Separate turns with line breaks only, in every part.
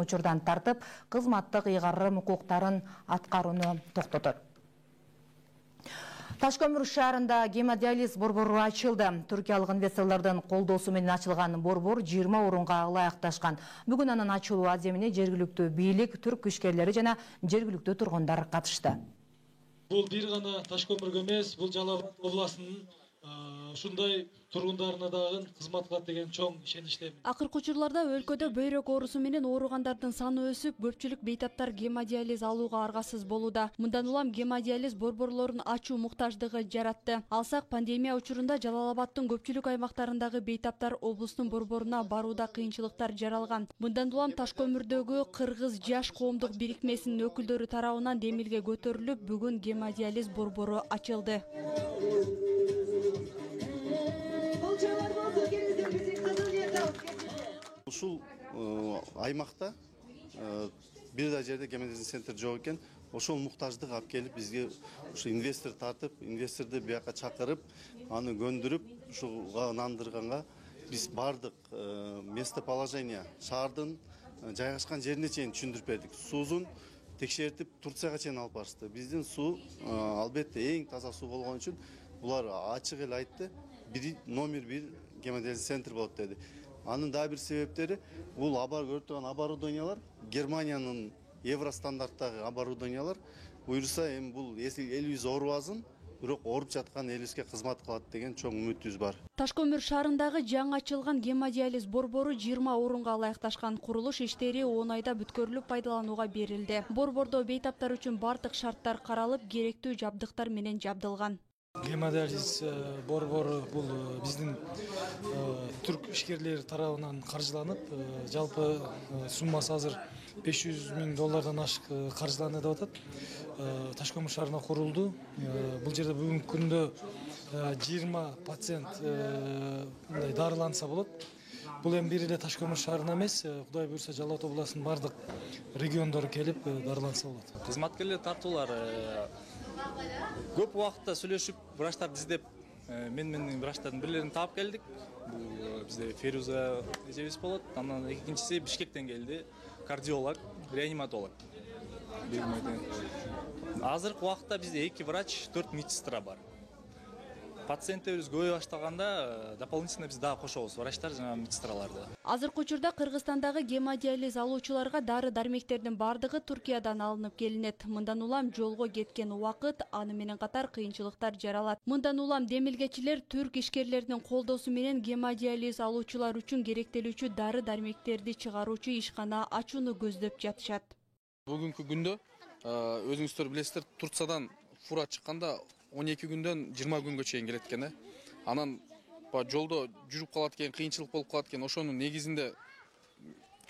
Учурдан тартып, кызматтык ыйгарым укуктарын аткарууну токтотот. Ташкөмүр шаарында гемодиализ борбору ачылды. Түркиялык инвесторлордун колдоосу менен ачылган борбор 20 орунга ылайыкташкан. Бүгүн анын ачылуу аземине жергиликтүү бийлик, түрк күчкерлери жана жергиликтүү тургундар катышты.
Бул бир гана Ташкөмүргө эмес, бул Жалал Абад областынын ушундай тургундарына дагы кызмат кылат деген чоң ишеничтемин.
Акыркы учурларда өлкөдө бөйрөк оорусу менен ооругандардын саны өсүп, көпчүлүк бейтаптар гемодиализ алууга аргасыз болууда. Мындан улам гемодиализ борборлорун ачуу муктаждыгы жаратты. Алсак, пандемия учурунда Жалал Абадтын көпчүлүк аймактарындагы бейтаптар облустун борборуна барууда кыйынчылыктар жаралган. Мындан улам Ташкөмүрдөгү Кыргыз жаш коомдук бирикмесинин өкүлдөрү тарабынан демилге көтөрүлүп, бүгүн гемодиализ борбору ачылды.
Ушул аймакта бир да жерде гемодиализ центр жок экен. Ошол муктаждык алып келип бизге ушу инвестор тартып, инвесторду бияка чакырып, аны көндүрүп, ушуга ынандырганга биз бардык местоположение шаардын жайгашкан жерине чейин түшүндүрүп бердик. Суузун текшертип Турцияга чейин алып барышты. Биздин суу албетте эң таза суу болгон үчүн булар ачык эле айтты. Номер 1 гемодиализ центр болот деди. Анын да бир себептери бул көрүп турган оборудованиялар Германиянын евро стандарттагы оборудованиялар. Буюрса эми бул элибиз оорубасын, бирок ооруп жаткан элибизге кызмат кылат деген чоң үмүтүбүз бар.
Ташкөмүр шаарындагы жаңы ачылган гемодиализ борбору 20 орунга ылайыкташкан. Курулуш иштери 10 айда бүткөрүлүп пайдаланууга берилди. Борбордо бейтаптар үчүн бардык шарттар каралып, керектүү жабдыктар менен жабдылган.
Гемодиализ борбору бул биздин түрк ишкерлери тарабынан каржыланып, жалпы суммасы азыр $500,000 ашык каржыланды деп атат. Ташкөмүр шаарына курулду. Бул жерде бүгүнкү күндө 20 пациент дарыланса болот. Бул эми бир эле Ташкөмүр шаарына эмес, Кудай буйрса Жалал Абад областынын бардык региондору келип дарыланса болот.
Кызматкерлер тартуулар көп убакытта сүйлөшүп, врачтарды издеп, менин врачтардын бирлерин таап келдик. Бул бизде Феруза эжебиз болот. Андан экинчиси Бишкектен келди, кардиолог, реаниматолог. Азыркы убакытта бизде 2 врач, 4 медсестра бар. Пациенттерибиз көбөйө баштаганда дополнительно биз дагы кошобуз врачтар жана медсестраларды.
Азыркы учурда Кыргызстандагы гемодиализ алуучуларга дары-дармектердин бардыгы Туркиядан алынып келинет. Мындан улам жолго кеткен убакыт, аны менен катар кыйынчылыктар жаралат. Мындан улам демилгечилер түрк ишкерлеринин колдоосу менен гемодиализ алуучулар үчүн керектелүүчү дары-дармектерди чыгаруучу ишкана ачууну көздөп жатышат.
Бүгүнкү күндө өзүңүздөр билесиздер, Турциядан фура чыкканда 12 күндөн 20 күнгө чейин келет экен. Анан жолдо жүрүп калат экен, кыйынчылык болуп калат экен. Ошонун негизинде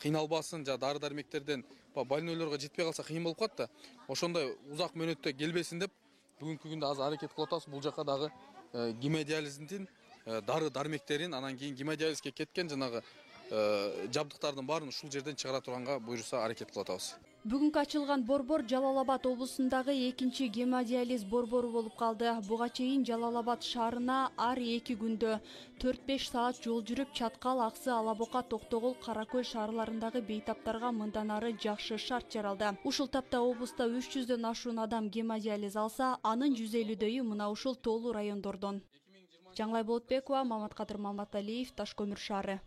кыйналбасын, дары-дармектерден больнойлорго жетпей калса кыйын болуп калат да. Ошондой узак мөөнөттө келбесин деп бүгүнкү күндө азыр аракет кылып атабыз. Бул жака дагы гемодиализдин дары-дармектерин, анан кийин гемодиализге кеткен жанагы жабдыктардын баарын ушул жерден чыгара турганга буйруса аракет кылып атабыз.
Бүгүнкү ачылган борбор Жалал Абад облусундагы экинчи гемодиализ борбору болуп калды. Буга чейин Жалал Абад шаарына ар 2 күндө 4-5 саат жол жүрүп, Чаткал, Аксы, Алабока, Токтогул, Каракөл шаарларындагы бейтаптарга мындан ары жакшы шарт жаралды. Ушул тапта облуста 300дөн ашуун адам гемодиализ алса, анын 150дөйү мына ушул тоолуу райондордон. Жаңылай Болотбекова, Маматкадыр Маматалиев, Ташкөмүр шаары.